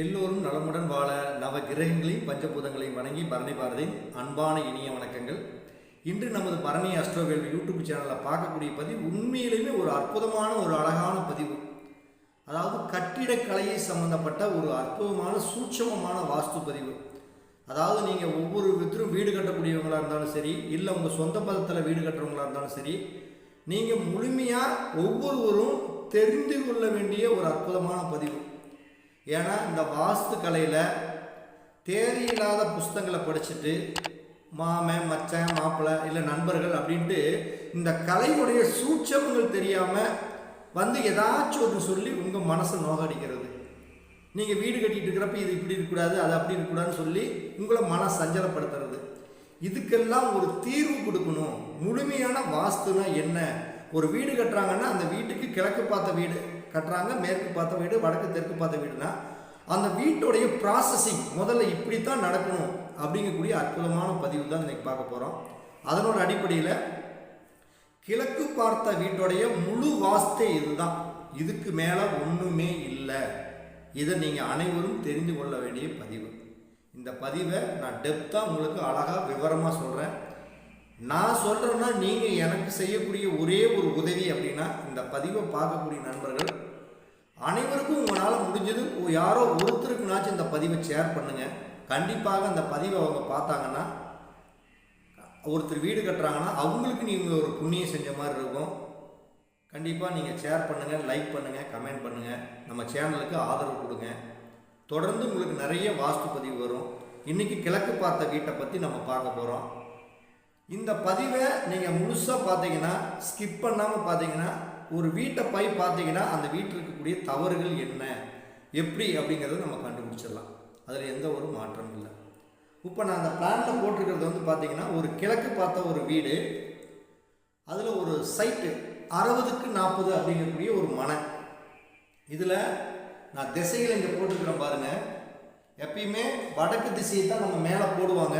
எல்லோரும் நலமுடன் வாழ நவ கிரகங்களையும் பஞ்சபூதங்களையும் வணங்கி பரணி பாரதியின் அன்பான இனிய வணக்கங்கள். இன்று நமது பரணி அஸ்ட்ரோவேல்வி யூடியூப் சேனலில் பார்க்கக்கூடிய பதிவு உண்மையிலேயுமே ஒரு அற்புதமான ஒரு அழகான பதிவு. அதாவது கட்டிடக்கலையை சம்பந்தப்பட்ட ஒரு அற்புதமான சூட்சமமான வாஸ்து பதிவு. அதாவது நீங்கள் ஒவ்வொரு விதத்திலும் வீடு கட்டக்கூடியவங்களாக இருந்தாலும் சரி, இல்லை உங்கள் சொந்த பதத்தில் வீடு கட்டுறவங்களாக இருந்தாலும் சரி, நீங்கள் முழுமையாக ஒவ்வொருவரும் தெரிந்து கொள்ள வேண்டிய ஒரு அற்புதமான பதிவு. ஏன்னா இந்த வாஸ்து கலையில் தேவையில்லாத புஸ்தங்களை படிச்சுட்டு மாமன் மச்சன் மாப்பிள்ளை இல்லை நண்பர்கள் அப்படின்ட்டு இந்த கலையுடைய சூட்சமங்கள் தெரியாமல் வந்து ஏதாச்சும் ஒன்று சொல்லி உங்கள் மனசை நோகடிக்கிறது. நீங்கள் வீடு கட்டிகிட்டு இருக்கிறப்ப இது இப்படி இருக்கக்கூடாது, அது அப்படி இருக்கக்கூடாதுன்னு சொல்லி உங்களை மன சஞ்சலப்படுத்துறது. இதுக்கெல்லாம் ஒரு தீர்வு கொடுக்கணும். முழுமையான வாஸ்துனா என்ன? ஒரு வீடு கட்டுறாங்கன்னா அந்த வீட்டுக்கு கிழக்கு பார்த்த வீடு கட்டுறாங்க, மேற்கு பார்த்த வீடு, வடக்கு தெற்கு பார்த்த வீடுனா அந்த வீட்டுடைய ப்ராசஸிங் முதல்ல இப்படித்தான் நடக்கணும் அப்படிங்கக்கூடிய அற்புதமான பதிவு தான் இன்னைக்கு பார்க்க போகிறோம். அதனோட அடிப்படையில் கிழக்கு பார்த்த வீட்டுடைய முழு வாஸ்தே இதுதான், இதுக்கு மேலே ஒன்றுமே இல்லை. இதை நீங்கள் அனைவரும் தெரிந்து கொள்ள வேண்டிய பதிவு. இந்த பதிவை நான் டெப்த்தாக உங்களுக்கு அழகாக விவரமாக சொல்கிறேன். நான் சொல்கிறேன்னா நீங்கள் எனக்கு செய்யக்கூடிய ஒரே ஒரு உதவி அப்படின்னா, இந்த பதிவை பார்க்கக்கூடிய நண்பர்கள் அனைவருக்கும் உங்களால் முடிஞ்சது யாரோ ஒருத்தருக்குனாச்சும் இந்த பதிவை ஷேர் பண்ணுங்கள். கண்டிப்பாக அந்த பதிவை அவங்க பார்த்தாங்கன்னா, ஒருத்தர் வீடு கட்டுறாங்கன்னா அவங்களுக்கு நீங்கள் ஒரு புண்ணியம் செஞ்ச மாதிரி இருக்கும். கண்டிப்பாக நீங்கள் ஷேர் பண்ணுங்கள், லைக் பண்ணுங்கள், கமெண்ட் பண்ணுங்கள், நம்ம சேனலுக்கு ஆதரவு கொடுங்க. தொடர்ந்து உங்களுக்கு நிறைய வாஸ்து பதிவு வரும். இன்றைக்கி கிழக்கு பார்த்த வீட்டை பற்றி நம்ம பார்க்க போகிறோம். இந்த பதிவை நீங்கள் முழுசாக பார்த்தீங்கன்னா, ஸ்கிப் பண்ணாமல் பார்த்தீங்கன்னா, ஒரு வீட்டை போய் பார்த்தீங்கன்னா அந்த வீட்டில் இருக்கக்கூடிய தவறுகள் என்ன எப்படி அப்படிங்கிறத நம்ம கண்டுபிடிச்சிடலாம். அதில் எந்த ஒரு மாற்றமும் இல்லை. இப்போ நான் அந்த பிளானில் போட்டிருக்கிறது வந்து பார்த்தீங்கன்னா, ஒரு கிழக்கு பார்த்த ஒரு வீடு, அதில் ஒரு சைட்டு 60க்கு 40 அப்படிங்கக்கூடிய ஒரு மனை. இதில் நான் திசைகள் இங்கே போட்டிருக்கிறேன் பாருங்கள். எப்பயுமே வடக்கு திசையை தான் நம்ம மேலே போடுவாங்க.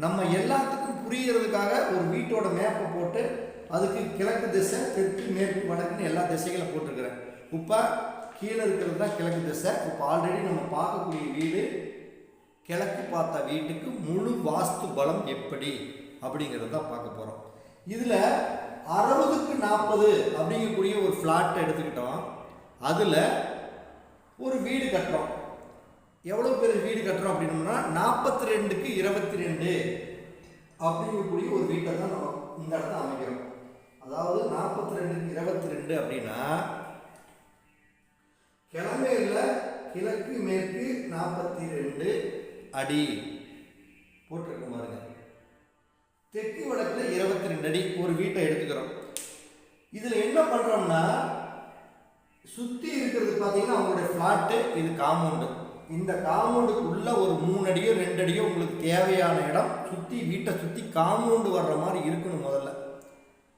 நம்ம எல்லாத்துக்கும் புரிகிறதுக்காக ஒரு வீட்டோட மேப்பை போட்டு அதுக்கு கிழக்கு திசை, தெற்கு, மேற்கு, வடக்குன்னு எல்லா திசைகளை போட்டிருக்கிறேன். இப்போ கீழே இருக்கிறது தான் கிழக்கு திசை. இப்போ ஆல்ரெடி நம்ம பார்க்கக்கூடிய வீடு கிழக்கு பார்த்த வீட்டுக்கு முழு வாஸ்து பலம் எப்படி அப்படிங்கிறது தான் பார்க்க போகிறோம். இதில் 60க்கு 40 அப்படிங்கக்கூடிய ஒரு ஃப்ளாட் எடுத்துக்கிட்டோம். அதில் ஒரு வீடு கட்டுறோம். எவ்வளோ பேர் வீடு கட்டுறோம் அப்படின்னோம்னா 42க்கு 22 அப்படிங்கக்கூடிய ஒரு வீட்டை தான் நம்ம இந்த இடத்த அமைக்கிறோம். அதாவது 42க்கு 22 அப்படின்னா கிழமையில் கிழக்கு மேற்கு 42 அடி போட்டிருக்க பாருங்க. தெற்கு வடக்கில் 22 அடி ஒரு வீட்டை எடுத்துக்கிறோம். இதில் என்ன பண்ணுறோம்னா, சுற்றி இருக்கிறது பார்த்தீங்கன்னா அவங்களுடைய ஃப்ளாட்டு, இது காம்பவுண்டு. இந்த காம்பவுண்டுக்குள்ளே ஒரு 3 அடியோ 2 அடியோ உங்களுக்கு தேவையான இடம் சுற்றி வீட்டை சுற்றி காம்பவுண்டு வர்ற மாதிரி இருக்கணும் முதல்ல.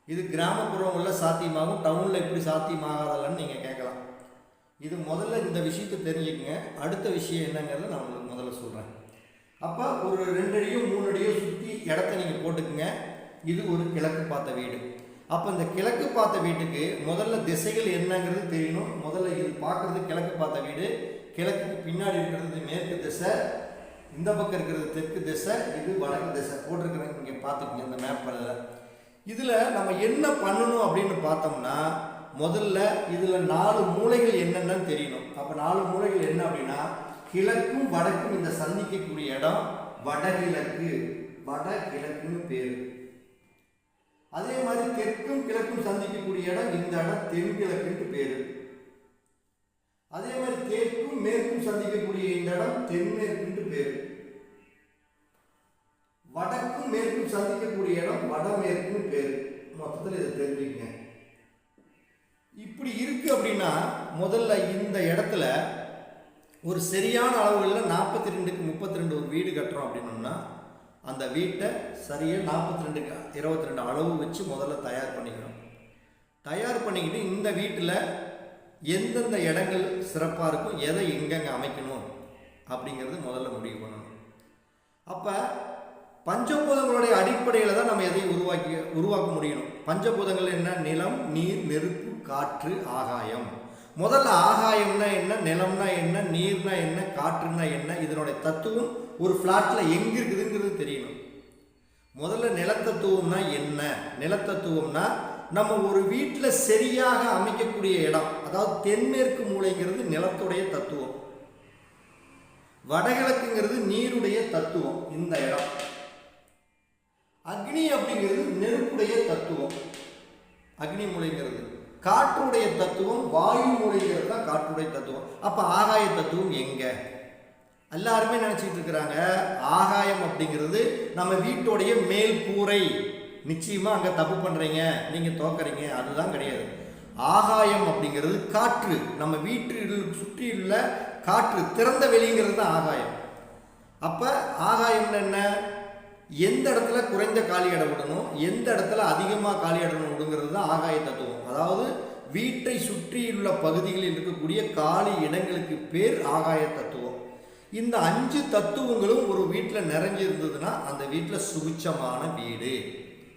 இது கிராமப்புறங்களில் சாத்தியமாகும், டவுனில் எப்படி சாத்தியமாகாதல்லன்னு நீங்கள் கேட்கலாம். இது முதல்ல இந்த விஷயத்தை தெரிஞ்சுக்கங்க. அடுத்த விஷயம் என்னங்கிறத நான் உங்களுக்கு முதல்ல சொல்கிறேன். அப்போ ஒரு 2 அடியோ 3 அடியோ சுற்றி இடத்த நீங்கள் போட்டுக்குங்க. இது ஒரு கிழக்கு பார்த்த வீடு. அப்போ இந்த கிழக்கு பார்த்த வீட்டுக்கு முதல்ல திசைகள் என்னங்கிறது தெரியணும். முதல்ல இது பார்க்குறது கிழக்கு பார்த்த வீடு. கிழக்குக்கு பின்னாடி இருக்கிறது மேற்கு திசை, இந்த பக்கம் இருக்கிறது தெற்கு திசை, இது வடக்கு திசை போட்டிருக்கிறேன். இங்கே பார்த்துக்கோங்க இந்த மேப்பில். இதில் நம்ம என்ன பண்ணணும் அப்படின்னு பார்த்தோம்னா, முதல்ல இதில் 4 மூலைகள் என்னென்னு தெரியணும். அப்போ 4 மூலைகள் என்ன அப்படின்னா, கிழக்கும் வடக்கும் இந்த சந்திக்கக்கூடிய இடம் வடகிழக்கு, வடகிழக்குன்னு பேர். அதே மாதிரி தெற்கும் கிழக்கும் சந்திக்கக்கூடிய இடம் இந்த இடம் தென்கிழக்குன்னு பேர். அதே மாதிரி தெற்கும் மேற்கும் சந்திக்கக்கூடிய இந்த இடம் தென்மேற்கு பேர். வடக்கும் மேற்கும் சந்திக்கக்கூடிய இடம் வடமேற்கு பேர். மொத்தத்தில் இதை தெரிஞ்சுக்கங்க. இப்படி இருக்கு அப்படின்னா, முதல்ல இந்த இடத்துல ஒரு சரியான அளவுகளில் 42க்கு 32 ஒரு வீடு கட்டுறோம் அப்படின்னோம்னா, அந்த வீட்டை சரியாக 42க்கு 22 அளவு வச்சு முதல்ல தயார் பண்ணிக்கணும். தயார் பண்ணிக்கிட்டு இந்த வீட்டில் எந்தெந்த இடங்கள் சிறப்பாக இருக்கும், எதை எங்கெங்கே அமைக்கணும் அப்படிங்கிறது முதல்ல முடிவு பண்ணணும். அப்போ பஞ்சபூதங்களுடைய அடிப்படையில் தான் நம்ம எதையும் உருவாக்க முடியணும். பஞ்சபூதங்கள் என்ன? நிலம், நீர், நெருப்பு, காற்று, ஆகாயம். முதல்ல ஆகாயம்னா என்ன, நிலம்னா என்ன, நீர்னா என்ன, காற்றுனா என்ன, இதனுடைய தத்துவம் ஒரு ஃப்ளாட்டில் எங்கே இருக்குதுங்கிறது தெரியணும். முதல்ல நிலத்தத்துவம்னா என்ன? நிலத்தத்துவம்னா நம்ம ஒரு வீட்டில் சரியாக அமைக்கக்கூடிய இடம், அதாவது தென்மேற்கு மூலைங்கிறது நிலத்துடைய தத்துவம், வடகிழக்குங்கிறது நீருடைய தத்துவம் இந்த இடம், அக்னி அப்படிங்கிறது நெருப்புடைய தத்துவம் அக்னி மூலைங்கிறது, காற்றுடைய தத்துவம் வாயு மூலைங்கிறது தான் காற்றுடைய தத்துவம். அப்போ ஆகாய தத்துவம் எங்க? எல்லாருமே நினச்சிட்டு இருக்கிறாங்க ஆகாயம் அப்படிங்கிறது நம்ம வீட்டுடைய மேல் கூரை. நிச்சயமா அங்கே தப்பு பண்ணுறீங்க, நீங்கள் தோக்குறீங்க. அதுதான் கிடையாது. ஆகாயம் அப்படிங்கிறது காற்று, நம்ம வீட்டில் சுற்றியுள்ள காற்று, திறந்த வெளிங்கிறது தான் ஆகாயம். அப்போ ஆகாயம்னு என்ன? எந்த இடத்துல குறைந்த காலி இடம் விடணும், எந்த இடத்துல அதிகமாக காலி இடம் விடுங்கிறது தான் ஆகாய தத்துவம். அதாவது வீட்டை சுற்றியுள்ள பகுதிகளில் இருக்கக்கூடிய காலி இடங்களுக்கு பேர் ஆகாய தத்துவம். இந்த 5 தத்துவங்களும் ஒரு வீட்டில் நிறைஞ்சிருந்ததுன்னா அந்த வீட்டில் சுபிட்சமான வீடு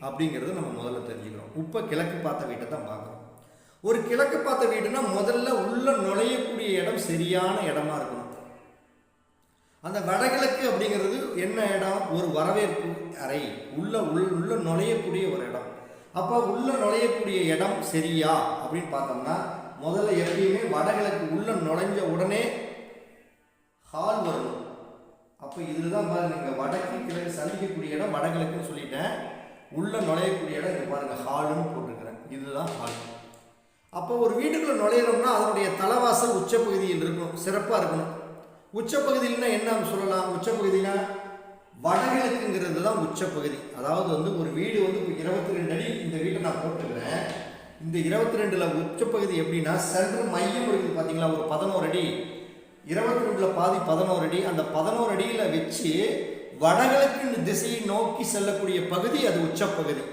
அப்படிங்கிறது நம்ம முதல்ல தெரிஞ்சுக்கிறோம். இப்போ கிழக்கு பார்த்த வீட்டை தான் பார்க்குறோம். ஒரு கிழக்கு பார்த்த வீடுனா முதல்ல உள்ள நுழையக்கூடிய இடம் சரியான இடமா இருக்கணும். அந்த வடகிழக்கு அப்படிங்கிறது என்ன இடம்? ஒரு வரவேற்பு அறை, உள்ள நுழையக்கூடிய ஒரு இடம். அப்போ உள்ள நுழையக்கூடிய இடம் சரியா அப்படின்னு பார்த்தோம்னா முதல்ல எப்பயுமே வடகிழக்கு உள்ள நுழைஞ்ச உடனே ஹால் வரணும். அப்போ இதில் தான் பாருங்க, இங்கே வடக்கு கிழக்கு சந்திக்கக்கூடிய இடம் வடகிழக்குன்னு சொல்லிட்டேன். உள்ள நுழையக்கூடிய இடம் இங்கே பாருங்க ஹாலுன்னு போட்டிருக்கிறேன். இதுதான் ஹால். அப்போ ஒரு வீட்டுக்குள்ள நுழையிறோம்னா அதனுடைய தலைவாசல் உச்சப்பகுதியில் இருக்கணும், சிறப்பாக இருக்கணும். உச்சப்பகுதியில்னா என்ன சொல்லலாம்? உச்சப்பகுதினா வடகிழக்குங்கிறது தான் உச்சப்பகுதி. அதாவது ஒரு வீடு இப்போ 22 அடி இந்த வீட்டை நான் போட்டுக்கிறேன். இந்த 22ல் உச்சப்பகுதி எப்படின்னா சென்டர் மையம் இருக்குது பார்த்தீங்களா, ஒரு 11 அடி, 22ல் பாதி 11 அடி. அந்த 11 அடியில் வச்சு வடகிழக்கு திசையை நோக்கி செல்லக்கூடிய பகுதி அது உச்சப்பகுதி.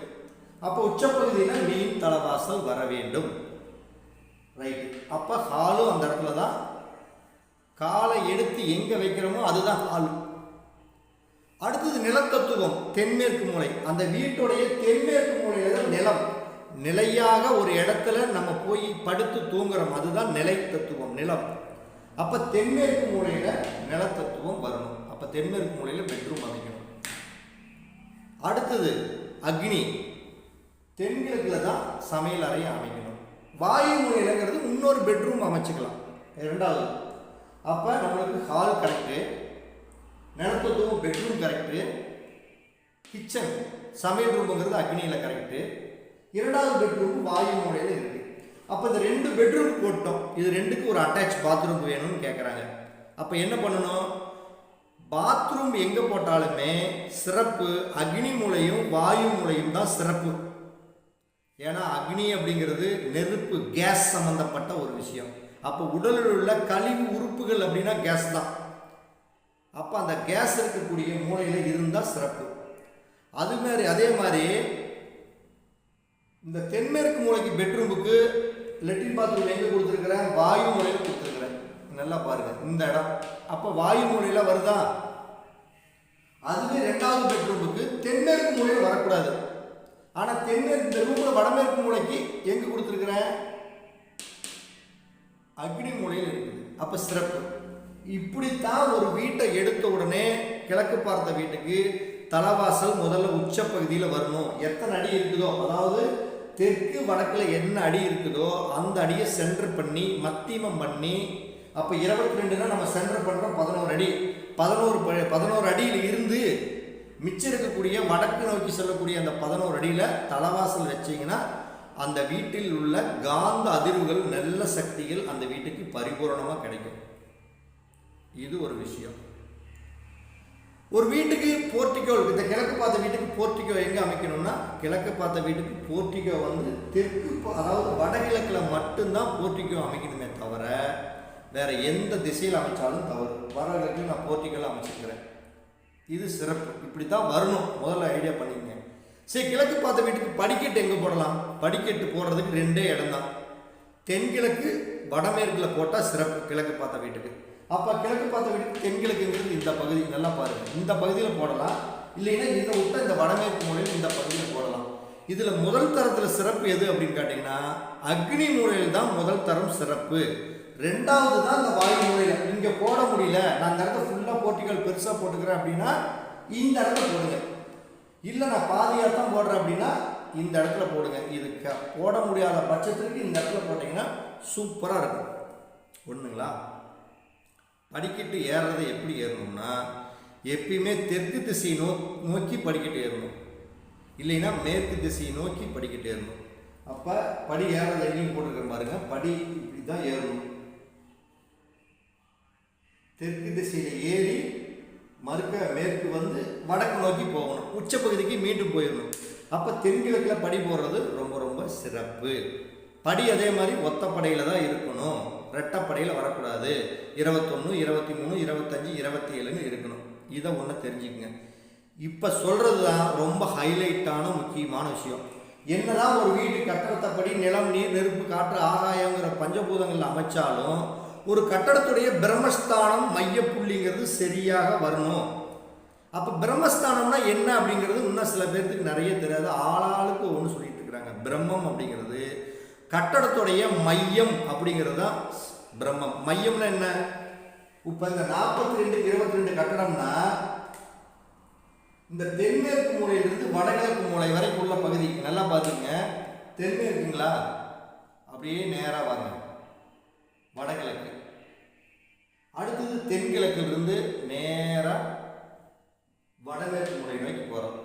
அப்போ உச்சப்பகுதியில் மீன் தலைவாசல் வர வேண்டும். ரைட். அப்போ ஹாலும் அந்த இடத்துல தான். காலை எடுத்து எங்கே வைக்கிறோமோ அதுதான் ஹால். அடுத்தது நிலத்தத்துவம், தென்மேற்கு மூலை. அந்த வீட்டுடைய தென்மேற்கு மூலையில தான் நிலம். நிலையாக ஒரு இடத்துல நம்ம போய் படுத்து தூங்குறோம், அதுதான் நிலை தத்துவம், நிலம். அப்போ தென்மேற்கு மூலையில் நிலத்தத்துவம் வரணும். அப்போ தென்மேற்கு மூலையில் பெட்ரூம் அமைக்கணும். அடுத்தது அக்னி, தென்கிழக்கில் தான் சமையல் அறையை அமைக்கணும். வாயு மூலையிலங்கிறது இன்னொரு பெட்ரூம் அமைச்சுக்கலாம். இரண்டாவது. அப்போ நம்மளுக்கு ஹால் கரெக்டு, நிலத்தத்துவம் பெட்ரூம் கரெக்டு, கிச்சன் சமையல் ரூமுங்கிறது அக்னியில் கரெக்டு, இரண்டாவது பெட்ரூம் வாயு மூலையில் இருக்குது. அப்போ இந்த 2 பெட்ரூம் போட்டோம். இது 2க்கு ஒரு அட்டாச் பாத்ரூம் வேணும்னு கேட்குறாங்க. அப்போ என்ன பண்ணணும்? பாத்ரூம் எங்கே போட்டாலுமே சிறப்பு அக்னி மூலையும் வாயு மூலையும் தான் சிறப்பு. ஏன்னா அக்னி அப்படிங்கிறது நெருப்பு, கேஸ் சம்பந்தப்பட்ட ஒரு விஷயம். அப்போ உடலில் உள்ள கழிவு உறுப்புகள் அப்படின்னா கேஸ் தான். அப்போ அந்த கேஸ் இருக்கக்கூடிய மூலையில் இருந்தால் சிறப்பு. அதே மாதிரி இந்த தென்மேற்கு மூலைக்கு பெட்ரூமுக்கு லெட்டின் பாத்ரூம் எங்கே கொடுத்துருக்குறேன்? வாயு மூலையில் கொடுத்துருக்குறேன். நல்லா பாருங்க இந்த இடம். அப்போ வாயு மூலையில் வருதா? அதுவே ரெண்டாவது பெட்ரூமுக்கு தென்மேற்கு மூலையில் வரக்கூடாது. ஆனால் தென்மேற்கு இந்த ரூமில் வடமேற்கு மூலைக்கு எங்கே கொடுத்துருக்குறேன்? அக்னி மூலையில் இருக்குது. அப்போ சிறப்பு. இப்படித்தான் ஒரு வீட்டை எடுத்த உடனே கிழக்கு பார்த்த வீட்டுக்கு தலைவாசல் முதல்ல உச்சப்பகுதியில் வரணும். எத்தனை அடி இருக்குதோ, அதாவது தெற்கு வடக்கில் என்ன அடி இருக்குதோ அந்த அடியை சென்டர் பண்ணி மத்தியமம் பண்ணி, அப்போ 22னா நம்ம சென்டர் பண்ணுறோம் 11 அடி. 11 அடியில் இருந்து மிச்சம் இருக்கக்கூடிய வடக்கு நோக்கி செல்லக்கூடிய அந்த 11 அடியில் தலைவாசல் வச்சிங்கன்னா அந்த வீட்டில் உள்ள காந்த அதிர்வுகள், நல்ல சக்திகள் அந்த வீட்டுக்கு பரிபூரணமாக கிடைக்கும். இது ஒரு விஷயம். ஒரு வீட்டுக்கு போர்ட்டிகோ, இந்த கிழக்கு பார்த்த வீட்டுக்கு போர்ட்டிகோ எங்கே அமைக்கணும்னா, கிழக்கு பார்த்த வீட்டுக்கு போர்ட்டிகோ தெற்கு, அதாவது வடகிழக்கில் மட்டும்தான் போர்ட்டிகோ அமைக்கணுமே தவிர வேற எந்த திசையில் அமைச்சாலும் தவறு. வடகிழக்கில் நான் போர்ட்டிகோவில் அமைச்சிருக்கிறேன். இது சிறப்பு. இப்படி தான் வரணும். முதல்ல ஐடியா பண்ணிக்கங்க. சரி, கிழக்கு பார்த்த வீட்டுக்கு படிக்கட்டு எங்கே போடலாம்? படிக்கட்டு போடுறதுக்கு 2 இடம் தான். தென்கிழக்கு வடமேற்கில் போட்டால் சிறப்பு கிழக்கு பார்த்த வீட்டுக்கு. அப்போ கிழக்கு பார்த்த வீட்டுக்கு தென்கிழக்குங்கிறது இந்த பகுதி. நல்லா பாருங்கள், இந்த பகுதியில் போடலாம். இல்லைன்னா இதை விட்டு இந்த வடமேற்கு மூலையில் இந்த பகுதியில் போடலாம். இதில் முதல் தரத்தில் சிறப்பு எது அப்படின்னு கேட்டிங்கன்னா அக்னி மூலையில் தான் முதல் தரம் சிறப்பு. ரெண்டாவது தான் இந்த வாயு மூலையில். இங்கே போட முடியல, நான் இந்த இடத்துல ஃபுல்லாக போட்டிகள் பெருசாக போட்டுக்கிறேன் அப்படின்னா இந்த இடத்துல போடுங்க. இல்லை நான் பாதியாக தான் போடுறேன் அப்படின்னா இந்த இடத்துல போடுங்க. இது போட முடியாத பட்சத்துக்கு இந்த இடத்துல போட்டிங்கன்னா சூப்பராக இருக்கும். ஒன்றுங்களா? படிக்கட்டு ஏறுறது எப்படி ஏறணும்னா எப்பயுமே தெற்கு திசையை நோக்கி படிக்கட்டு ஏறணும், இல்லைன்னா மேற்கு திசையை நோக்கி படிக்கட்டு ஏறணும். அப்போ படி ஏறது எங்கேயும் போட்டுருக்க பாருங்க, படி இப்படி தான் ஏறணும். தெற்கு திசையில் ஏறி மேற்கு வந்து வடக்கு நோக்கி போகணும், உச்சப்பகுதிக்கு மீண்டும் போயிடணும். அப்போ தென்கிழக்கில் படி போடுறது ரொம்ப ரொம்ப சிறப்பு. படி அதே மாதிரி ஒத்தப்படையில் தான் இருக்கணும், ரெட்டப்படையில் வரக்கூடாது. 21, 23, 25, 27ன்னு இருக்கணும். இதை ஒன்று தெரிஞ்சுக்கங்க. இப்போ சொல்கிறது தான் ரொம்ப ஹைலைட்டான முக்கியமான விஷயம். என்னதான் ஒரு வீட்டு கட்டடத்தைப்படி நிலம், நீர், நெருப்பு, காற்று, ஆகாயங்கிற பஞ்சபூதங்கள் அமைச்சாலும் ஒரு கட்டடத்துடைய பிரம்மஸ்தானம் மையப்புள்ளிங்கிறது சரியாக வரணும். அப்போ பிரம்மஸ்தானம்னா என்ன அப்படிங்கிறது இன்னும் சில பேர்த்துக்கு நிறைய தெரியாது. ஆளாளுக்கு ஒன்று சொல்லிட்டு இருக்கிறாங்க. பிரம்மம் அப்படிங்கிறது கட்டடத்துடைய மையம் அப்படிங்கிறது தான் பிரம்மம். மையம்னா என்ன? இப்போ இந்த 42, 22 கட்டடம்னா இந்த தென்மேற்கு மூலையிலிருந்து வடகிழக்கு மூலை வரைக்கும் உள்ள பகுதி நல்லா பார்த்துங்க. தென்மேற்குங்களா, அப்படியே நேராக வாங்க வடகிழக்கு. அடுத்தது தென்கிழக்கிலிருந்து நேராக வடமேற்கு மூலை நோக்கி போகிறோம்.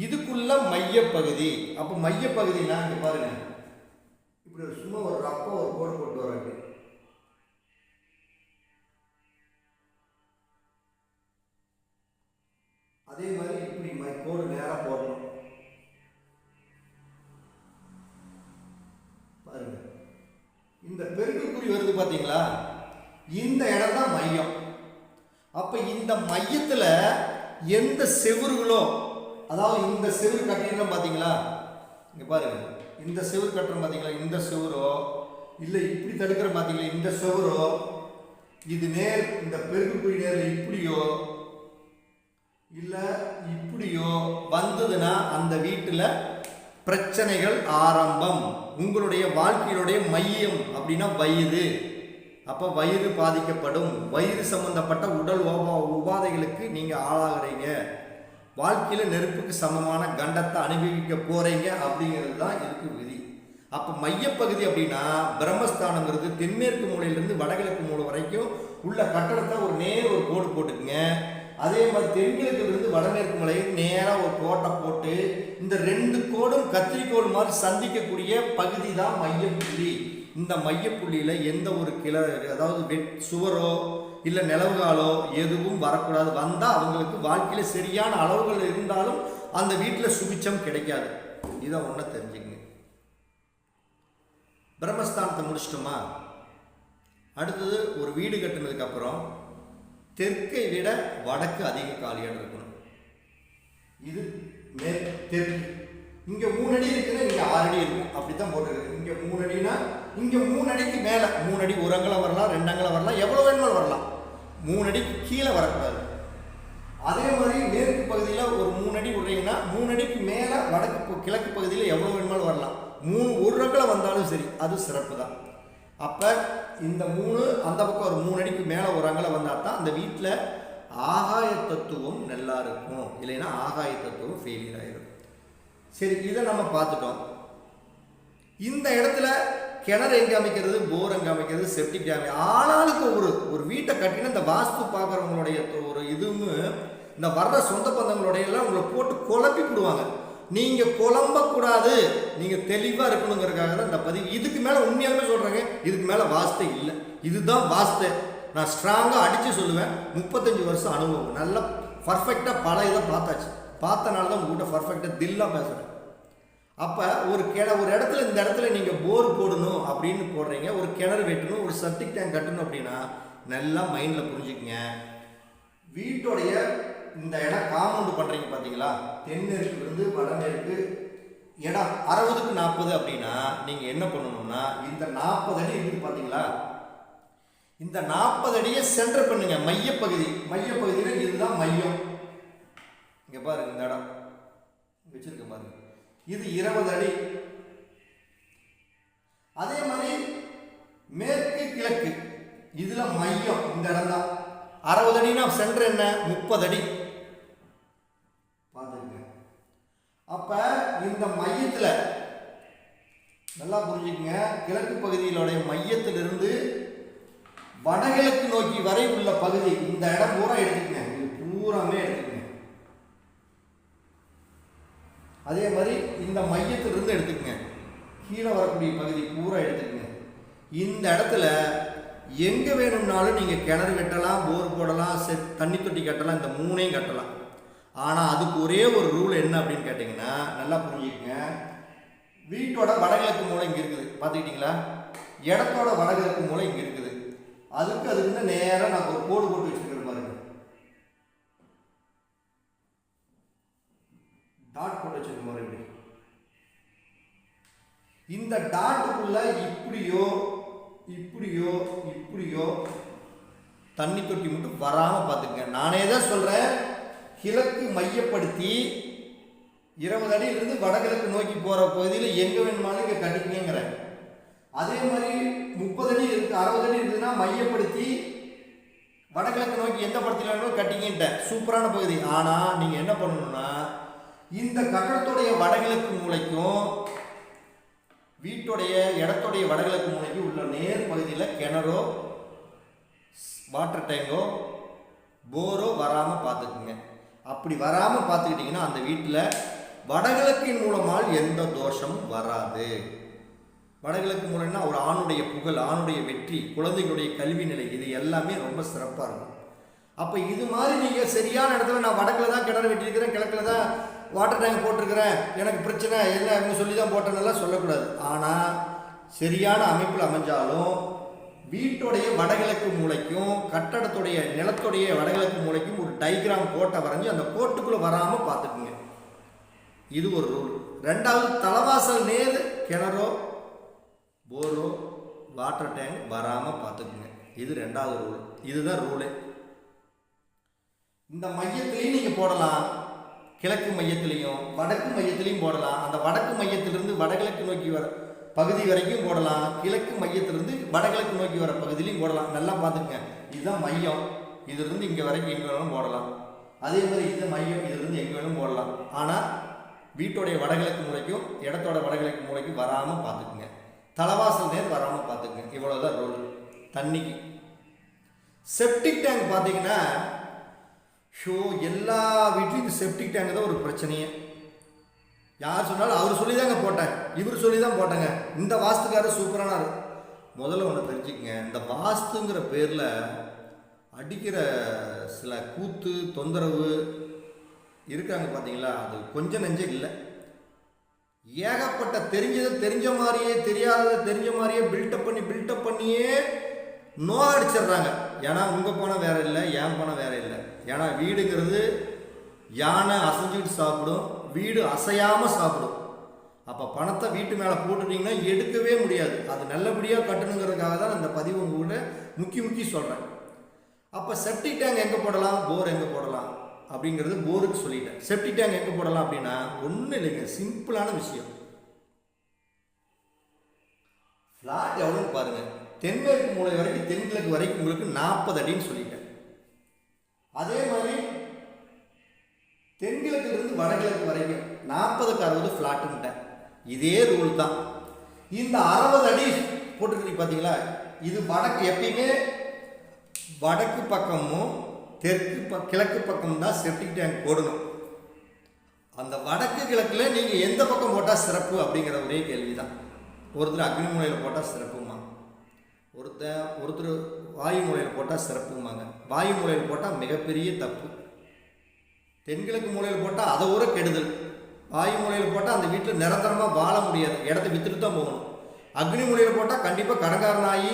இதுக்குள்ள மையப்பகுதி. அப்போ மையப்பகுதினா இங்கே பாருங்க, இப்படி ஒரு சும்மா ஒரு ரப்பா ஒரு கோடு போட்டு வராங்க. அதே மாதிரி இப்படி கோடு நேராக போடணும் பாருங்க. இந்த பெருக்குக்குறி வருது பார்த்தீங்களா, இந்த இடம் தான் மையம். அப்போ இந்த மையத்தில் எந்த செவுறுகளோ, அதாவது இந்த செவுறு கட்டிடம் பார்த்தீங்களா, இங்கே பாருங்க, இந்த செவுறு கட்டுறோம் பார்த்தீங்களா, இந்த செவுரோ இல்லை இப்படி தடுக்கிற பார்த்தீங்களா, இந்த செவுரோ இது நேர், இந்த பெருக்குக்குறி நேரில் இப்படியோ இல்லை இப்படியோ வந்ததுன்னா அந்த வீட்டில் பிரச்சனைகள் ஆரம்பம். உங்களுடைய வாழ்க்கையினுடைய மையம் அப்படின்னா வயிறு. அப்போ வயிறு பாதிக்கப்படும். வயிறு சம்பந்தப்பட்ட உடல் உபாதைகளுக்கு நீங்கள் ஆளாகிறீங்க. வாழ்க்கையில் நெருப்புக்கு சமமான கண்டத்தை அனுபவிக்க போகிறீங்க அப்படிங்கிறது தான் இதுக்கு விதி. அப்போ மையப்பகுதி அப்படின்னா பிரம்மஸ்தானங்கிறது தென்மேற்கு மூலையிலிருந்து வடகிழக்கு மூலை வரைக்கும் உள்ள கட்டடத்தை ஒரு கோடு போட்டுக்குங்க. அதே மாதிரி தென்கிழக்கிலிருந்து வடமேற்கு மூலை நேராக ஒரு கோட்டை போட்டு இந்த 2 கோடும் கத்திரிக்கோள் மாதிரி சந்திக்கக்கூடிய பகுதி தான் மையப்புள்ளி. இந்த மையப்புள்ளியில் எந்த ஒரு அதாவது சுவரோ இல்லை நிலவுகாலோ எதுவும் வரக்கூடாது. வந்தால் அவங்களுக்கு வாழ்க்கையில் சரியான அளவுகள் இருந்தாலும் அந்த வீட்டில் சுபிச்சம் கிடைக்காது. இதை ஒன்று தெரிஞ்சுக்கங்க. பிரம்மஸ்தானத்தை முடிச்சிட்டோமா? அடுத்தது ஒரு வீடு கட்டினதுக்கப்புறம் தெற்கை விட வடக்கு அதிக காலியாக இருக்கணும். இது தெற்கு. இங்கே 3 அடி இருக்குன்னா இங்கே 6 அடி இருக்கும், அப்படி தான் போட்டுருக்கு. இங்கே 3 அடினா இங்கே 3 அடிக்கு மேலே 3 அடி, 1 அங்குலம் வரலாம், 2 அங்குலம் வரலாம், எவ்வளோ வேணுமாலும் வரலாம். 3 அடிக்கு கீழே வரக்கூடாது. அதே மாதிரி மேற்கு பகுதியில் ஒரு 3 அடி விடுறீங்கன்னா 3 அடிக்கு மேலே வடக்கு கிழக்கு பகுதியில் எவ்வளோ வேணுமாலும் வரலாம். 1 அங்குலம் வந்தாலும் சரி, அது சிறப்பு தான். அப்போ இந்த 3 அந்த பக்கம் ஒரு 3 அடிக்கு மேலே 1 அங்குலம் வந்தால் தான் அந்த வீட்டில் ஆகாய தத்துவம் நல்லா இருக்கும். இல்லைன்னா ஆகாய தத்துவம் ஃபெயிலியர் ஆகிடும். சரி, இதை நம்ம பார்த்துட்டோம். இந்த இடத்துல கிணறு எங்கே அமைக்கிறது, போர் எங்கே அமைக்கிறது, செப்டிக் டேம், ஆளாளுக்கு ஒரு வீட்டை கட்டினா இந்த வாஸ்து பார்க்குறவங்களுடைய ஒரு இதுவும் இந்த வர்ற சொந்த பந்தங்களுடைய எல்லாம் உங்களை போட்டு குழப்பி விடுவாங்க. நீங்கள் குழம்பக்கூடாது, நீங்கள் தெளிவாக இருக்கணுங்கிறதுக்காக தான் இந்த பதிவு. இதுக்கு மேலே உண்மையாகவே சொல்கிறேங்க, இதுக்கு மேலே வாஸ்தை இல்லை. இதுதான் வாஸ்தை. நான் ஸ்ட்ராங்காக அடித்து சொல்லுவேன். 35 வருஷம் அனுபவம், நல்லா பர்ஃபெக்டாக பல இதை பார்த்தாச்சு. பார்த்தனால தான் உங்கள்கிட்ட பர்ஃபெக்டாக தில்லாக பேசுகிறேன். அப்போ ஒரு இடத்துல இந்த இடத்துல நீங்கள் போர் போடணும் அப்படின்னு போடுறீங்க, ஒரு கிணறு வெட்டணும், ஒரு செப்டிக் டேங்க் கட்டணும் அப்படின்னா நல்லா மைண்டில் புரிஞ்சுக்குங்க. வீட்டோடைய இந்த இடம் காம்பவுண்டு பண்ணுறீங்க பார்த்தீங்களா, தென்மேற்குலேருந்து வடமேற்கு இடம் 60க்கு 40 அப்படின்னா நீங்கள் என்ன பண்ணணும்னா இந்த 40 அடி இருக்குது பார்த்தீங்களா, இந்த 40 அடியை சென்டர் பண்ணுங்க. மையப்பகுதியில் இதுதான் மையம். இங்கே பாருங்க, இந்த இடம் வச்சிருக்க பாருங்க. இது 20 அடி. அதே மாதிரி மேற்கு கிழக்கு இதுல மையம் இந்த இடம் தான் 60 அடினா சென்டர் என்ன 30 அடி பார்த்துங்க. அப்ப இந்த மையத்துல நல்லா புரிஞ்சுக்கங்க, கிழக்கு பகுதியிலுடைய மையத்திலிருந்து வடகிழக்கு நோக்கி வரை உள்ள பகுதி இந்த இடம் பூரா எடுத்துக்கங்க, இது பூராமே எடுத்துக்கங்க. அதே மாதிரி இந்த மையத்திலிருந்து எடுத்துக்கங்க, கீழே வரக்கூடிய பகுதி பூரா எடுத்துக்கங்க. இந்த இடத்துல எங்க வேணும்னாலும் நீங்க கிணறு வெட்டலாம், போர் போடலாம், தண்ணி தொட்டி கட்டலாம், இந்த மூணையும் கட்டலாம். ஆனா அதுக்கு ஒரே ஒரு ரூல் என்ன அப்படின்னு கேட்டீங்கன்னா, நல்லா புரிஞ்சுக்கங்க, வீட்டோட வடகிழக்கு மூலை இங்க இருக்குது பார்த்துக்கிட்டீங்களா, இடத்தோட வடகிழக்கு மூலை இங்க இருக்குது. அதுக்கு நேரம் நான் ஒரு கோடு போட்டு வச்சிருக்கிற பாருங்க, டாட் போட்டு வச்சிருக்க மாதிரி. இப்படி இந்த டாட்டுக்குள்ள இப்படியோ இப்படியோ இப்படியோ தண்ணி தொட்டி மட்டும் வராம பார்த்துக்கங்க. நானே தான் சொல்றேன், கிழக்கு மையப்படுத்தி 20 அடியிலிருந்து வடகிழக்கு நோக்கி போற பகுதியில் எங்க வேணுமாலும் இங்க கட்டிக்கங்கிறேன். அதே மாதிரி 30 அடி இருக்கு, 60 அடி இருக்குதுன்னா மையப்படுத்தி வடகிழக்கு நோக்கி எந்த படத்துல கட்டிக்கிட்டேன், சூப்பரான பகுதி. ஆனா நீங்க என்ன பண்ணணும்னா, இந்த கட்டடத்துடைய வடகிழக்கு மூலைக்கும் வீட்டுடைய இடத்துடைய வடகிழக்கு மூலைக்கு உள்ள நேர் பகுதியில் கிணறோ வாட்டர் டேங்கோ போரோ வராமல் பார்த்துக்குங்க. அப்படி வராமல் பார்த்துக்கிட்டிங்கன்னா அந்த வீட்டில் வடகிழக்கின் மூலமால் எந்த தோஷமும் வராது. வடகிழக்கு மூலம்னா ஒரு ஆணுடைய புகழ், ஆணுடைய வெற்றி, குழந்தைகளுடைய கல்வி நிலை, இது எல்லாமே ரொம்ப சிறப்பாக இருக்கும். அப்போ இது மாதிரி நீங்கள் சரியான இடத்துல நான் வடக்கில் தான் கிணறு வெட்டியிருக்கிறேன், கிழக்கில் தான் வாட்டர் டேங்க் போட்டிருக்கிறேன், எனக்கு பிரச்சனை என்ன அவங்க சொல்லி தான் போட்டேன்னெல்லாம் சொல்லக்கூடாது. ஆனால் சரியான அமைப்பில் அமைஞ்சாலும் வீட்டுடைய வடகிழக்கு மூலைக்கும் கட்டடத்துடைய நிலத்துடைய வடகிழக்கு மூலைக்கும் ஒரு டைகிராம் கோட்டை வரைஞ்சி அந்த கோட்டுக்குள்ளே வராமல் பார்த்துக்குங்க. இது ஒரு ரூல். ரெண்டாவது, தலைவாசல் நேர் கிணறோ போரோ வாட்டர் டேங்க் வராமல் பார்த்துக்குங்க. இது ரெண்டாவது ரூல். இதுதான் ரூலு. இந்த மையத்திலையும் நீங்கள் போடலாம், கிழக்கு மையத்திலையும் வடக்கு மையத்திலையும் போடலாம். அந்த வடக்கு மையத்திலிருந்து வடகிழக்கு நோக்கி வர பகுதி வரைக்கும் போடலாம், கிழக்கு மையத்திலிருந்து வடகிழக்கு நோக்கி வர பகுதியிலையும் போடலாம். நல்லா பார்த்துக்குங்க, இதுதான் மையம், இதிலிருந்து இங்கே வரைக்கும் எங்கே வேணும் போடலாம். அதே மாதிரி இது மையம், இதிலிருந்து எங்கே வேணும் போடலாம். ஆனால் வீட்டோடைய வடகிழக்கு மூலைக்கும் இடத்தோட வடகிழக்கு மூலைக்கும் வராமல் பார்த்துக்குங்க. தலைவாசல் நேர் வராமல் பார்த்துக்குங்க. இவ்வளோதான் ரூல். தண்ணிக்கு செப்டிக் டேங்க் பார்த்தீங்கன்னா, எல்லா வீட்லையும் இந்த செப்டிக் டேங்க் தான் ஒரு பிரச்சனையே. யார் சொன்னாலும் அவர் சொல்லி தாங்க போட்டேன், இவர் சொல்லி தான் போட்டேங்க, இந்த வாஸ்துக்காரர் சூப்பரானார். முதல்ல ஒன்று தெரிஞ்சுக்கங்க, இந்த வாஸ்துங்கிற பேரில் அடிக்கிற சில கூத்து தொந்தரவு இருக்காங்க பார்த்தீங்களா, அது கொஞ்சம் நெஞ்சம் இல்லை. ஏகப்பட்ட தெரிஞ்சதை தெரிஞ்ச மாதிரியே தெரியாததை தெரிஞ்ச மாதிரியே பில்டப் பண்ணியே நோகடிச்சிடுறாங்க. ஏன்னா உங்கள் பணம் வேற இல்லை, என் பணம் வேற இல்லை. ஏன்னா வீடுங்கிறது யானை அசைஞ்சிட்டு சாப்பிடும், வீடு அசையாமல் சாப்பிடும். அப்போ பணத்தை வீட்டு மேலே போட்டுட்டிங்கன்னா எடுக்கவே முடியாது. அது நல்லபடியாக கட்டணுங்கிறதுக்காக தான் இந்த பதிவு உங்கள்கிட்ட முக்கி சொல்கிறேன். அப்போ செப்டிக் டேங்க் எங்கே போடலாம், போர் எங்கே போடலாம் அப்படிங்கிறது போருக்கு சொல்லிட்டேன். செப்டிக் டேங்க் எங்கே போடலாம் அப்படின்னா ஒன்றும் இல்லைங்க, சிம்பிளான விஷயம். ஃப்ளாட் எவ்வளோன்னு பாருங்கள், தென்மேற்கு மூலை வரைக்கும் தென்கிழக்கு வரைக்கும் உங்களுக்கு 40 அடின்னு சொல்லிட்டேன். அதே மாதிரி தென்கிழக்கிலிருந்து வடகிழக்கு வரைக்கும் 40க்கு 60 ஃப்ளாட்டுன்ட்டேன். இதே ரூல் தான். இந்த 60 அடி போட்டுக்கிட்டு பார்த்தீங்களா, இது வடக்கு, எப்பயுமே வடக்கு பக்கமும் கிழக்கு பக்கம் தான் செப்டிக் டேங்க் போடணும். அந்த வடக்கு கிழக்கில் நீங்கள் எந்த பக்கம் போட்டால் சிறப்பு அப்படிங்கிற ஒரே கேள்வி தான். ஒருத்தர் அக்னி மூலையில் போட்டால் சிறப்புமா, ஒருத்தர் வாயு மூலையில் போட்டால் சிறப்புமாங்க. வாயு மூலையில் போட்டால் மிகப்பெரிய தப்பு. தென்கிழக்கு மூலையில் போட்டால் அதை ஒரு கெடுதல். வாயு மூலையில் போட்டால் அந்த வீட்டில் நிரந்தரமாக வாழ முடியாது, இடத்த வித்துட்டு தான் போகணும். அக்னி மூலையில் போட்டால் கண்டிப்பாக கடன்காரனாகி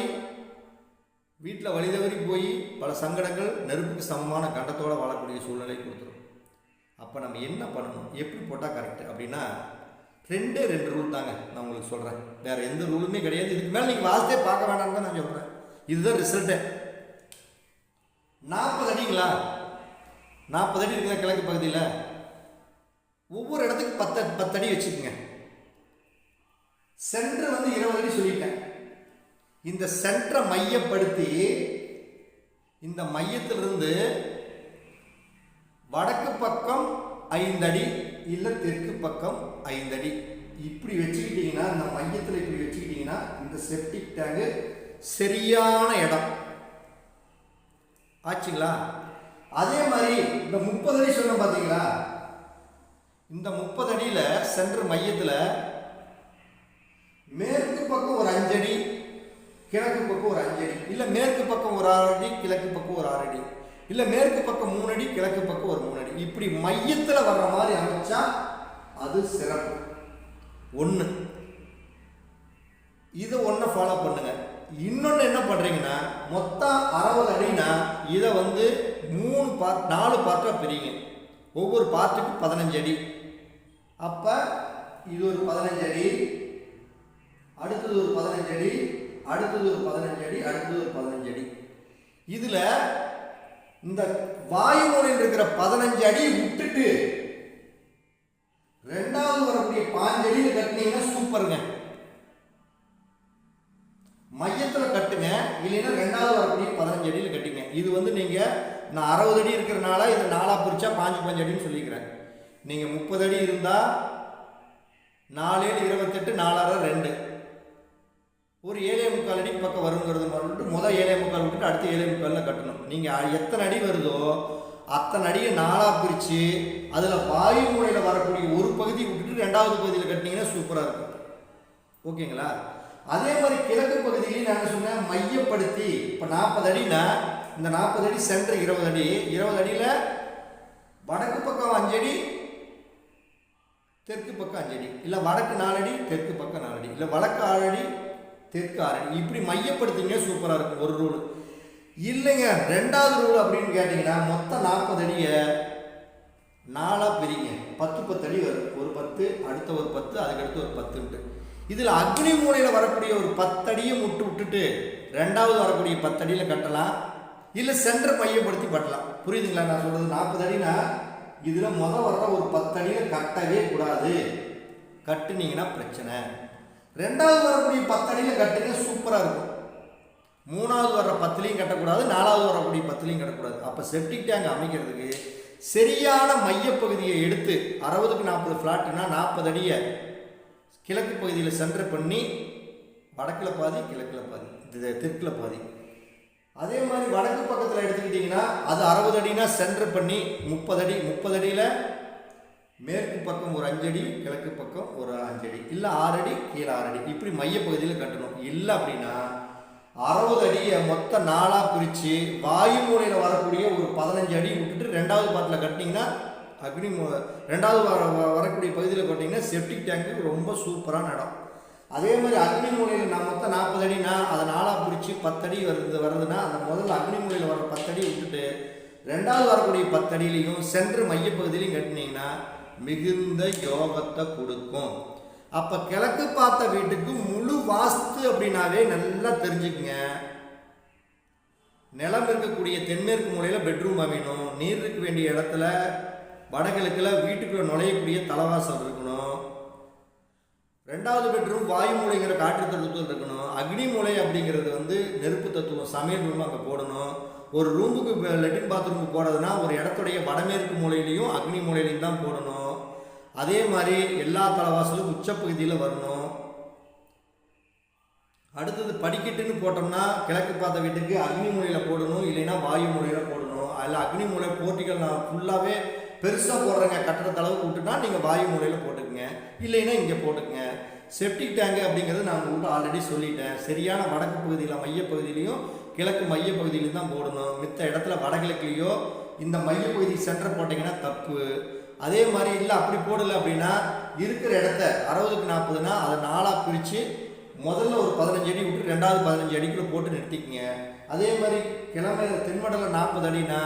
வீட்டில் வழிதவறி போய் பல சங்கடங்கள், நெருப்புக்கு சமமான கண்டத்தோடு வாழக்கூடிய சூழ்நிலை கொடுத்துரும். அப்போ நம்ம என்ன பண்ணணும், எப்படி போட்டால் கரெக்டு அப்படின்னா 2 ரூல் தாங்க நான் உங்களுக்கு சொல்கிறேன். வேறு எந்த ரூலுமே கிடையாது. இதுக்கு மேலே நீங்கள் வாஸ்தே பார்க்க வேண்டாம்னு தான் நான் சொல்கிறேன். இதுதான் ரிசல்ட்டு. 40 அடிங்களா, 40 அடி இருக்கிற கிழக்கு பகுதியில் ஒவ்வொரு இடத்துக்கு 10 அடி வச்சுக்கோங்க. சென்டர் வந்து 20 அடி சொல்லிட்டேன். இந்த சென்டரை மையப்படுத்தி இந்த மையத்திலிருந்து வடக்கு பக்கம் 5 அடி இல்லை தெற்கு பக்கம் 5 அடி இப்படி வச்சுக்கிட்டீங்கன்னா, இந்த மையத்தில் இப்படி வச்சுக்கிட்டீங்கன்னா இந்த செப்டிக் டேங்கு சரியான இடம் ஆச்சுங்களா. அதே மாதிரி இந்த 30 அடி சொன்ன பார்த்தீங்களா, இந்த 30 அடியில் சென்டர் மையத்தில் மேற்கு பக்கம் ஒரு 5 அடி, கிழக்கு பக்கம் ஒரு 5 அடி, இல்லை மேற்கு பக்கம் ஒரு 6 அடி, கிழக்கு பக்கம் ஒரு 6 அடி, இல்லை மேற்கு பக்கம் 3 அடி, கிழக்கு பக்கம் ஒரு 3 அடி, இப்படி மையத்தில் வர்ற மாதிரி அமைச்சா அது சிறப்பு. ஒன்று இதை ஒன்றை ஃபாலோ பண்ணுங்க. இன்னொன்று என்ன பண்ணுறீங்கன்னா, மொத்தம் 60 அடினா இதை வந்து 4 பார்ட்டாக பிரிங்க. ஒவ்வொரு பார்ட்டுக்கு 15 அடி. அப்போ இது ஒரு 15 அடி, அடுத்தது ஒரு 15 அடி, அடுத்தது ஒரு 15 அடி, அடுத்தது ஒரு 15 அடி. இதில் இந்த வாயு மூலையில் இருக்கிற 15 அடி விட்டுட்டு ரெண்டாவது வரக்கூடிய 5 அடியில் கட்டினீங்கன்னா சூப்பருங்க. மையத்தில் கட்டுங்க, இல்லைன்னா ரெண்டாவது வரக்கூடிய 15 அடியில் கட்டுங்க. இது வந்து நீங்கள் நான் 60 அடி இருக்கிறனால இதை 4ஆக பிரித்தா 5 அடின்னு சொல்லிக்கிறேன். நீங்கள் 30 அடி இருந்தால் 4 7 28, 4 6 2 ஒரு 7.25 அடி பக்கம் வருங்கிறது வந்துட்டு முதல் 7.25 விட்டுட்டு அடுத்து 7.25 கட்டணும். நீங்கள் எத்தனை அடி வருதோ அத்தனை அடியை 4ஆக பிரித்து அதில் வாயு மூலையில் வரக்கூடிய ஒரு பகுதி விட்டுட்டு ரெண்டாவது பகுதியில் கட்டினீங்கன்னா சூப்பராக இருக்கும். ஓகேங்களா. அதே மாதிரி கிழக்கு பகுதியிலையும் நான் சொன்னேன் மையப்படுத்தி. இப்போ 40 அடினா இந்த 40 அடி சென்டர் 20 அடி, 20 அடியில் வடக்கு பக்கம் 5 அடி, தெற்கு பக்கம் 5 அடி, இல்லை வடக்கு 4 அடி, தெற்கு பக்கம் 4 அடி, இல்லை வடக்கு 6 அடி, தெற்கு 6 அடி, இப்படி மையப்படுத்திங்க சூப்பராக இருக்கும். ஒரு ரூல் இல்லைங்க. ரெண்டாவது ரூல் அப்படின்னு கேட்டிங்கன்னா, மொத்தம் 40 அடியை 4ஆக பிரிங்க. 10 அடி வரும். ஒரு 10, அடுத்த ஒரு 10, அதுக்கடுத்து ஒரு 10. இதில் அக்னி மூலையில் வரக்கூடிய ஒரு 10 அடியை விட்டுட்டு ரெண்டாவது வரக்கூடிய 10 அடியில் கட்டலாம், இல்லை சென்டர் மையப்படுத்தி கட்டலாம். புரியுதுங்களா நான் சொல்கிறது? 40 அடினா இதில் வர்ற ஒரு 10 அடியில் கட்டவே கூடாது. கட்டுனீங்கன்னா பிரச்சனை. ரெண்டாவது வரக்கூடிய 10 அடியில் கட்டுங்க, சூப்பராக இருக்கும். மூணாவது வர்ற 10லையும் கட்டக்கூடாது, நாலாவது வரக்கூடிய 10லையும் கட்டக்கூடாது. அப்போ செப்டிக் டேங்க் அமைக்கிறதுக்கு சரியான மையப்பகுதியை எடுத்து 60க்கு 40 ஃப்ளாட்டுனா 40 அடியை கிழக்கு பகுதியில் சென்டர் பண்ணி வடக்கில் பாதி, கிழக்கில் பாதி, தெற்கில் பாதி. அதே மாதிரி வடக்கு பக்கத்தில் எடுத்துக்கிட்டிங்கன்னா அது 60 அடினா சென்டர் பண்ணி 30 அடி, 30 அடியில் மேற்கு பக்கம் ஒரு 5 அடி, கிழக்கு பக்கம் ஒரு 5 அடி, இல்லை 6 அடி, கீழே 6 அடி, இப்படி மையப்பகுதியில் கட்டணும். இல்லை அப்படின்னா 60 அடியை மொத்தம் 4ஆக பிரித்து வாயு மூலையில் வரக்கூடிய ஒரு 15 அடி விட்டுட்டு ரெண்டாவது பாட்டில் கட்டினீங்கன்னா ரெண்டாவது வரக்கூடிய பகுதியில் கட்டிங்கன்னா செப்டிக் டேங்க்கு ரொம்ப சூப்பரான இடம். அதே மாதிரி அக்னி மூலையில் நான் மொத்தம் 40 அடினா அதை 4ஆக பிரித்து 10 அடி வருதுன்னா அந்த முதல்ல அக்னி மூலையில் வர 10 அடி விட்டுட்டு ரெண்டாவது வரக்கூடிய 10 அடியிலையும் சென்ட்ரு மையப்பகுதியிலையும் கட்டினீங்கன்னா மிகுந்த யோகத்தை கொடுக்கும். அப்போ கிழக்கு பார்த்த வீட்டுக்கு முழு வாஸ்து அப்படின்னாவே நல்லா தெரிஞ்சுக்குங்க. நிலம் இருக்கக்கூடிய தென்மேற்கு மூலையில் பெட்ரூம் அமையணும். நீர் இருக்க வேண்டிய இடத்துல வடகிழக்கில் வீட்டுக்குள்ளே நுழையக்கூடிய தலைவாசல் இருக்கணும். ரெண்டாவது பெட்ரூம் வாயு மூலைங்கிற காற்று தத்துவம் இருக்கணும். அக்னி மூலை அப்படிங்கிறது வந்து நெருப்பு தத்துவம், சமையல் ரூம் அங்கே போடணும். ஒரு ரூமுக்கு லெட்டின் பாத்ரூமுக்கு போடுறதுனா ஒரு இடத்துடைய வடமேற்கு மூலையிலையும் அக்னி மூலையிலையும் தான் போடணும். அதே மாதிரி எல்லா தலைவாசலும் உச்சப்பகுதியில் வரணும். அடுத்தது படிக்கட்டுன்னு போட்டோம்னா கிழக்கு பார்த்த வீட்டுக்கு அக்னி மூலையில் போடணும், இல்லைன்னா வாயு மூலையில் போடணும். அதில் அக்னி மூலை போட்டிகள் நான் ஃபுல்லாகவே பெருசாக போடுறேங்க, கட்டுற அளவுக்கு விட்டுட்டா நீங்கள் வாயு மூலையில் போட்டுக்குங்க, இல்லைன்னா இங்கே போட்டுக்குங்க. செப்டிக் டேங்கு அப்படிங்கிறது நான் உங்கள்கிட்ட ஆல்ரெடி சொல்லிட்டேன். சரியான வடக்கு பகுதியில் மையப்பகுதியிலையும் கிழக்கு மையப்பகுதியிலையும் தான் போடணும். மித்த இடத்துல வடகிழக்குலையோ இந்த மையப்பகுதி சென்டர் போட்டிங்கன்னா தப்பு. அதே மாதிரி இல்லை அப்படி போடலை அப்படின்னா இருக்கிற இடத்த 60க்கு 40னா அதை 4ஆக பிரித்து முதல்ல ஒரு 15 அடி விட்டு ரெண்டாவது 15 அடிக்குள்ளே போட்டு நிறுத்திக்கங்க. அதே மாதிரி கிழமை தென்மண்டலம் 40 அடினா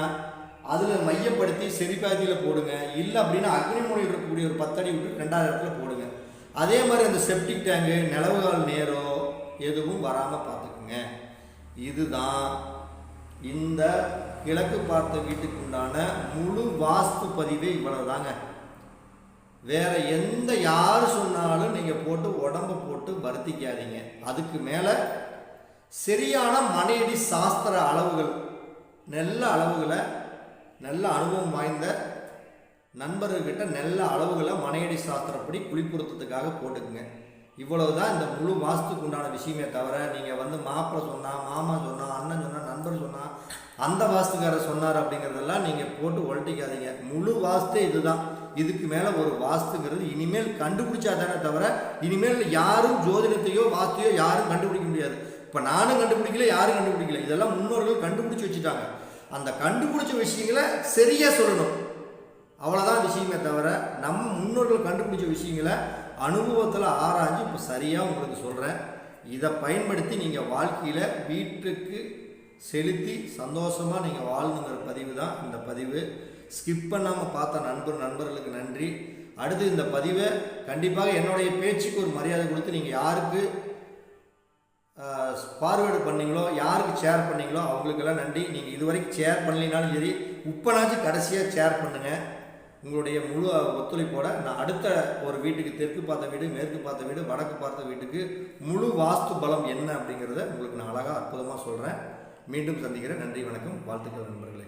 அதில் மையப்படுத்தி செவிப்பாதியில் போடுங்க. இல்லை அப்படின்னா அக்னி மூலையில் இருக்கக்கூடிய ஒரு 10 அடி விட்டு ரெண்டாவது இடத்துல போடுங்க. அதே மாதிரி அந்த செப்டிக் டேங்கு நிலவுகால் நேரோ எதுவும் வராமல் பார்த்துக்குங்க. இதுதான் இந்த கிழக்கு பார்த்த வீட்டுக்கு உண்டான முழு வாஸ்து பதிவே. இவ்வளவு தாங்க. வேறு எந்த யார் சொன்னாலும் நீங்கள் போட்டு உடம்பை போட்டு வருத்திக்காதீங்க. அதுக்கு மேலே சரியான மனையடி சாஸ்திர அளவுகள், நல்ல அளவுகளை, நல்ல அனுபவம் வாய்ந்த நண்பர்கிட்ட நல்ல அளவுகளை மனையடி சாஸ்திரப்படி குளிப்புறுத்தத்துக்காக போட்டுக்குங்க. இவ்வளவுதான் இந்த முழு வாஸ்துக்கு உண்டான விஷயமே தவிர நீங்கள் வந்து மாப்பிள்ளை சொன்னால், மாமா சொன்னால், அண்ணன் சொன்னால், நண்பர் சொன்னால், அந்த வாஸ்துக்காரர் சொன்னார் அப்படிங்கிறதெல்லாம் நீங்கள் போட்டு உழட்டிக்காதீங்க. முழு வாஸ்தே இதுதான். இதுக்கு மேலே ஒரு வாஸ்துங்கிறது இனிமேல் கண்டுபிடிச்சா தானே தவிர இனிமேல் யாரும் ஜோதிடத்தையோ வாஸ்தையோ யாரும் கண்டுபிடிக்க முடியாது. இப்போ நானும் கண்டுபிடிக்கல, யாரும் கண்டுபிடிக்கல. இதெல்லாம் முன்னோர்கள் கண்டுபிடிச்சி வச்சுட்டாங்க. அந்த கண்டுபிடிச்ச விஷயங்களை சரியாக சொல்லணும், அவ்வளோதான் விஷயமே தவிர நம்ம முன்னோர்கள் கண்டுபிடிச்ச விஷயங்களை அனுபவத்தில் ஆராய்ஞ்சு இப்போ சரியாக உங்களுக்கு சொல்கிறேன். இதை பயன்படுத்தி நீங்கள் வாழ்க்கையில் வீட்டுக்கு செலுத்தி சந்தோஷமாக நீங்கள் வாழணுங்கிற பதிவு தான் இந்த பதிவு. ஸ்கிப் பண்ணாமல் பார்த்த நண்பர்களுக்கு நன்றி. அடுத்து இந்த பதிவை கண்டிப்பாக என்னுடைய பேச்சுக்கு ஒரு மரியாதை கொடுத்து நீங்கள் யாருக்கு ஃபார்வேர்டு பண்ணீங்களோ, யாருக்கு ஷேர் பண்ணீங்களோ அவங்களுக்கெல்லாம் நன்றி. நீங்கள் இது வரைக்கும் ஷேர் பண்ணலினாலும் சரி, இப்போனாச்சும் கடைசியாக ஷேர் பண்ணுங்கள். உங்களுடைய முழு ஒத்துழைப்போட நான் அடுத்த ஒரு வீட்டுக்கு, தெற்கு பார்த்த வீடு, மேற்கு பார்த்த வீடு, வடக்கு பார்த்த வீட்டுக்கு முழு வாஸ்து பலம் என்ன அப்படிங்கிறத உங்களுக்கு நான் அழகாக அற்புதமாக சொல்கிறேன். மீண்டும் சந்திக்கிறேன். நன்றி, வணக்கம், வாழ்த்துக்கள் நண்பர்களே.